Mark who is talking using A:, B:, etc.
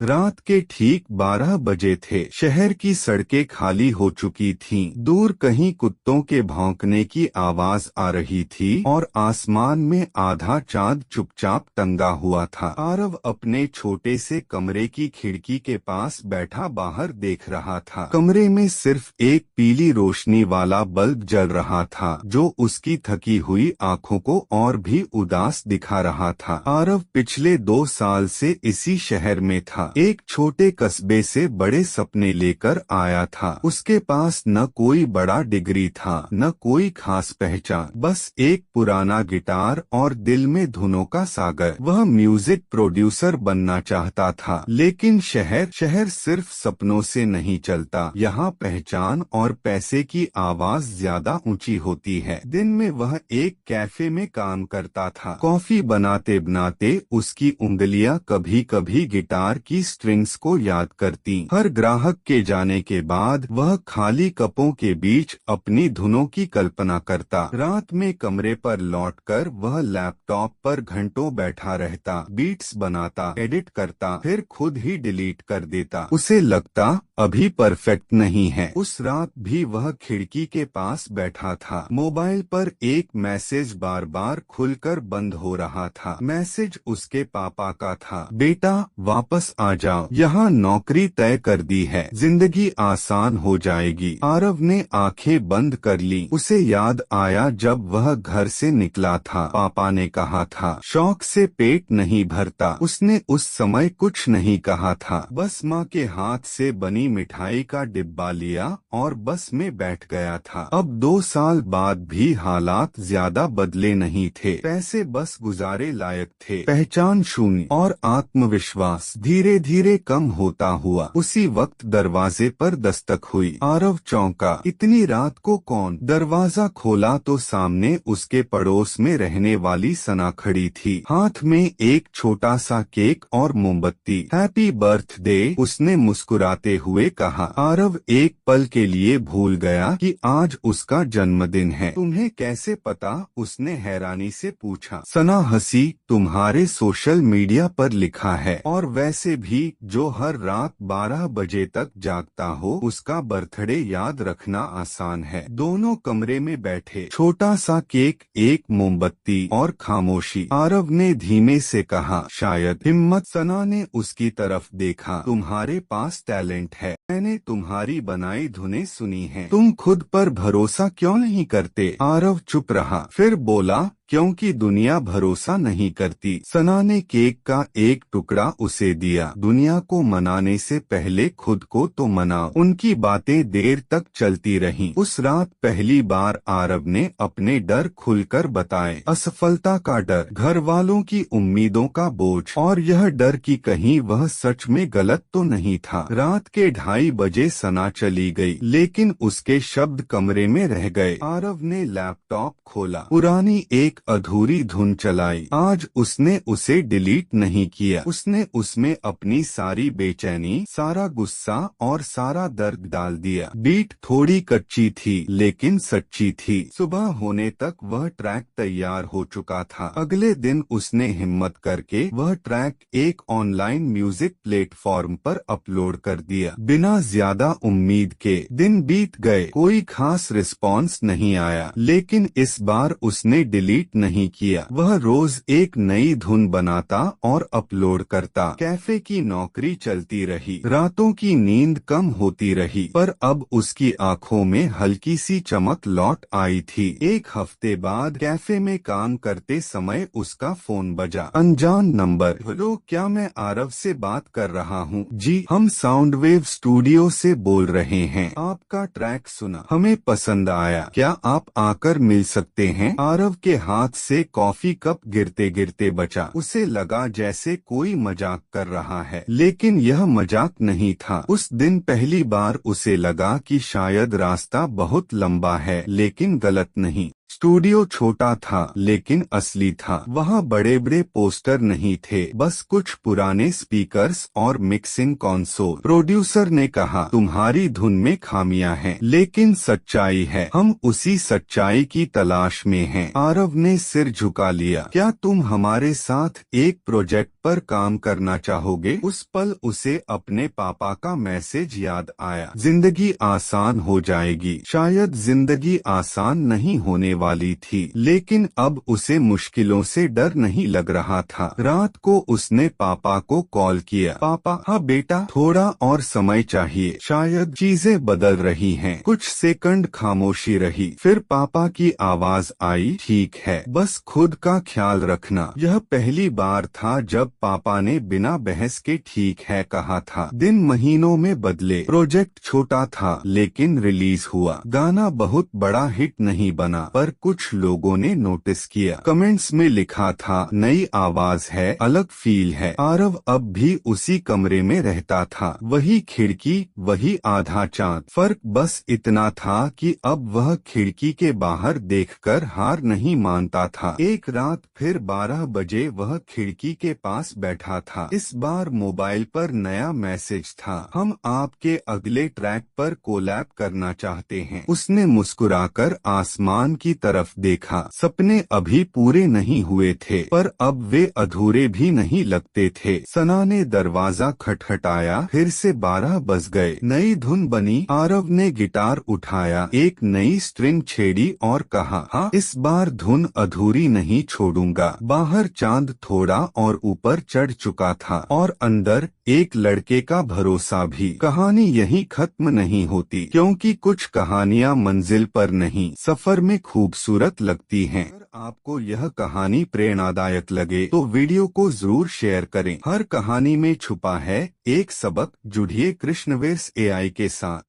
A: रात के ठीक 12 बजे थे। शहर की सड़कें खाली हो चुकी थीं। दूर कहीं कुत्तों के भौंकने की आवाज आ रही थी और आसमान में आधा चांद चुपचाप टंगा हुआ था। आरव अपने छोटे से कमरे की खिड़की के पास बैठा बाहर देख रहा था। कमरे में सिर्फ एक पीली रोशनी वाला बल्ब जल रहा था जो उसकी थकी हुई आंखों को और भी उदास दिखा रहा था। आरव पिछले 2 साल से इसी शहर में था। एक छोटे कस्बे से बड़े सपने लेकर आया था। उसके पास न कोई बड़ा डिग्री था न कोई खास पहचान, बस एक पुराना गिटार और दिल में धुनों का सागर। वह म्यूजिक प्रोड्यूसर बनना चाहता था, लेकिन शहर सिर्फ सपनों से नहीं चलता। यहाँ पहचान और पैसे की आवाज ज्यादा ऊंची होती है। दिन में वह एक कैफे में काम करता था। कॉफी बनाते बनाते उसकी उंगलियां कभी कभी गिटार की स्ट्रिंग्स को याद करती। हर ग्राहक के जाने के बाद वह खाली कपों के बीच अपनी धुनों की कल्पना करता। रात में कमरे पर लौटकर वह लैपटॉप पर घंटों बैठा रहता, बीट्स बनाता, एडिट करता, फिर खुद ही डिलीट कर देता। उसे लगता अभी परफेक्ट नहीं है। उस रात भी वह खिड़की के पास बैठा था। मोबाइल पर एक मैसेज बार बार खुलकर बंद हो रहा था। मैसेज उसके पापा का था। बेटा वापस आ जाओ, यहाँ नौकरी तय कर दी है, जिंदगी आसान हो जाएगी। आरव ने आंखें बंद कर ली। उसे याद आया जब वह घर से निकला था, पापा ने कहा था शौक से पेट नहीं भरता। उसने उस समय कुछ नहीं कहा था, बस माँ के हाथ से बनी मिठाई का डिब्बा लिया और बस में बैठ गया था। अब 2 साल बाद भी हालात ज्यादा बदले नहीं थे। पैसे बस गुजारे लायक थे, पहचान शून्य और आत्मविश्वास धीरे धीरे कम होता हुआ। उसी वक्त दरवाजे पर दस्तक हुई। आरव चौंका, इतनी रात को कौन? दरवाजा खोला तो सामने उसके पड़ोस में रहने वाली सना खड़ी थी, हाथ में एक छोटा सा केक और मोमबत्ती। हैप्पी बर्थडे, उसने मुस्कुराते हुए कहा। आरव एक पल के लिए भूल गया कि आज उसका जन्मदिन है। तुम्हें कैसे पता? उसने हैरानी से पूछा। सना हंसी, तुम्हारे सोशल मीडिया पर लिखा है, और वैसे भी जो हर रात 12 बजे तक जागता हो उसका बर्थडे याद रखना आसान है। दोनों कमरे में बैठे, छोटा सा केक, एक मोमबत्ती और खामोशी। आरव ने धीमे से कहा, शायद हिम्मत। सना ने उसकी तरफ देखा। तुम्हारे पास टैलेंट है, मैंने तुम्हारी बनाई धुनें सुनी हैं, तुम खुद पर भरोसा क्यों नहीं करते? आरव चुप रहा, फिर बोला, क्योंकि दुनिया भरोसा नहीं करती। सना ने केक का एक टुकड़ा उसे दिया। दुनिया को मनाने से पहले खुद को तो मनाओ। उनकी बातें देर तक चलती रहीं। उस रात पहली बार आरव ने अपने डर खुलकर बताए। असफलता का डर, घर वालों की उम्मीदों का बोझ, और यह डर कि कहीं वह सच में गलत तो नहीं था। रात के 2:30 बजे सना चली गई, लेकिन उसके शब्द कमरे में रह गए। आरव ने लैपटॉप खोला, पुरानी एक अधूरी धुन चलाई। आज उसने उसे डिलीट नहीं किया, उसने उसमें अपनी सारी बेचैनी, सारा गुस्सा और सारा दर्द डाल दिया। बीट थोड़ी कच्ची थी लेकिन सच्ची थी। सुबह होने तक वह ट्रैक तैयार हो चुका था। अगले दिन उसने हिम्मत करके वह ट्रैक एक ऑनलाइन म्यूजिक प्लेटफॉर्म पर अपलोड कर दिया, बिना ज्यादा उम्मीद के। दिन बीत गए, कोई खास रिस्पॉन्स नहीं आया, लेकिन इस बार उसने डिलीट नहीं किया। वह रोज एक नई धुन बनाता और अपलोड करता। कैफे की नौकरी चलती रही, रातों की नींद कम होती रही, पर अब उसकी आंखों में हल्की सी चमक लौट आई थी। एक हफ्ते बाद कैफे में काम करते समय उसका फोन बजा। अनजान नंबर। हेलो, क्या मैं आरव से बात कर रहा हूँ? जी, हम साउंडवेव स्टूडियो से बोल रहे हैं। आपका ट्रैक सुना, हमें पसंद आया, क्या आप आकर मिल सकते हैं? आरव के हाथ से कॉफी कप गिरते गिरते बचा। उसे लगा जैसे कोई मजाक कर रहा है, लेकिन यह मजाक नहीं था। उस दिन पहली बार उसे लगा कि शायद रास्ता बहुत लंबा है, लेकिन गलत नहीं। स्टूडियो छोटा था लेकिन असली था। वहाँ बड़े बड़े पोस्टर नहीं थे, बस कुछ पुराने स्पीकर्स और मिक्सिंग कंसोल। प्रोड्यूसर ने कहा, तुम्हारी धुन में खामियां हैं, लेकिन सच्चाई है, हम उसी सच्चाई की तलाश में हैं। आरव ने सिर झुका लिया। क्या तुम हमारे साथ एक प्रोजेक्ट पर काम करना चाहोगे। उस पल उसे अपने पापा का मैसेज याद आया, जिंदगी आसान हो जाएगी। शायद जिंदगी आसान नहीं होने वाली थी, लेकिन अब उसे मुश्किलों से डर नहीं लग रहा था। रात को उसने पापा को कॉल किया। पापा, हाँ बेटा, थोड़ा और समय चाहिए, शायद चीजें बदल रही हैं। कुछ सेकंड खामोशी रही, फिर पापा की आवाज आई, ठीक है, बस खुद का ख्याल रखना। यह पहली बार था जब पापा ने बिना बहस के ठीक है कहा था। दिन महीनों में बदले, प्रोजेक्ट छोटा था लेकिन रिलीज हुआ। गाना बहुत बड़ा हिट नहीं बना, पर कुछ लोगों ने नोटिस किया। कमेंट्स में लिखा था, नई आवाज है, अलग फील है। आरव अब भी उसी कमरे में रहता था, वही खिड़की, वही आधा चांद। फर्क बस इतना था कि अब वह खिड़की के बाहर देखकर हार नहीं मानता था। एक रात फिर 12 बजे वह खिड़की के पास बैठा था। इस बार मोबाइल पर नया मैसेज था, हम आपके अगले ट्रैक पर कोलैब करना चाहते हैं। उसने मुस्कुराकर आसमान की तरफ देखा। सपने अभी पूरे नहीं हुए थे, पर अब वे अधूरे भी नहीं लगते थे। सना ने दरवाजा खटखटाया, फिर से 12 बज गए। नई धुन बनी। आरव ने गिटार उठाया, एक नई स्ट्रिंग छेड़ी और कहा, हाँ, इस बार धुन अधूरी नहीं छोड़ूंगा। बाहर चांद थोड़ा और ऊपर चढ़ चुका था, और अंदर एक लड़के का भरोसा भी। कहानी यहीं खत्म नहीं होती, क्योंकि कुछ कहानियां मंजिल पर नहीं, सफर में खूबसूरत लगती हैं। अगर आपको यह कहानी प्रेरणादायक लगे तो वीडियो को जरूर शेयर करें। हर कहानी में छुपा है एक सबक। जुड़िए कृष्णवेस AI के साथ।